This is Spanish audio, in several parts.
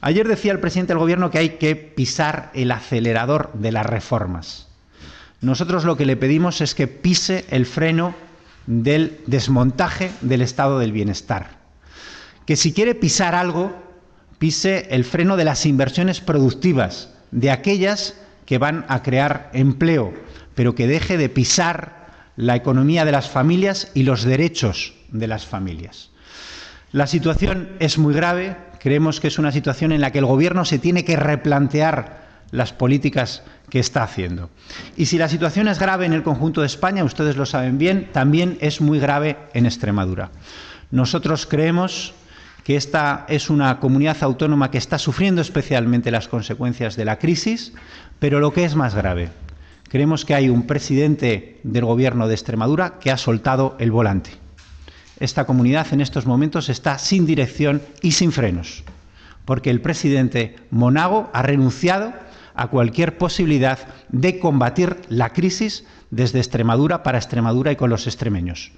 Ayer decía el presidente del Gobierno que hay que pisar el acelerador de las reformas. Nosotros lo que le pedimos es que pise el freno del desmontaje del estado del bienestar. Que si quiere pisar algo, pise el freno de las inversiones productivas, de aquellas que van a crear empleo, pero que deje de pisar la economía de las familias y los derechos de las familias. La situación es muy grave, creemos que es una situación en la que el Gobierno se tiene que replantear las políticas que está haciendo. Y si la situación es grave en el conjunto de España, ustedes lo saben bien, también es muy grave en Extremadura. Nosotros creemos que esta es una comunidad autónoma que está sufriendo especialmente las consecuencias de la crisis, pero lo que es más grave, creemos que hay un presidente del Gobierno de Extremadura que ha soltado el volante. Esta comunidad en estos momentos está sin dirección y sin frenos, porque el presidente Monago ha renunciado a cualquier posibilidad de combatir la crisis desde Extremadura para Extremadura y con los extremeños.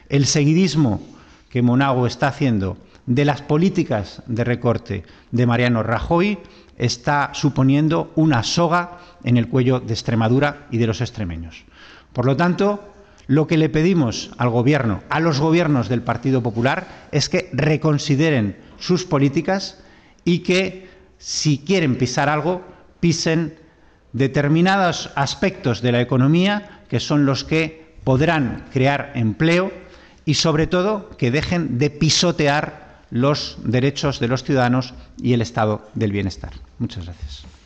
El seguidismo que Monago está haciendo de las políticas de recorte de Mariano Rajoy está suponiendo una soga en el cuello de Extremadura y de los extremeños. Por lo tanto, lo que le pedimos al Gobierno, a los gobiernos del Partido Popular, es que reconsideren sus políticas y que, si quieren pisar algo, pisen determinados aspectos de la economía que son los que podrán crear empleo y, sobre todo, que dejen de pisotear los derechos de los ciudadanos y el estado del bienestar. Muchas gracias.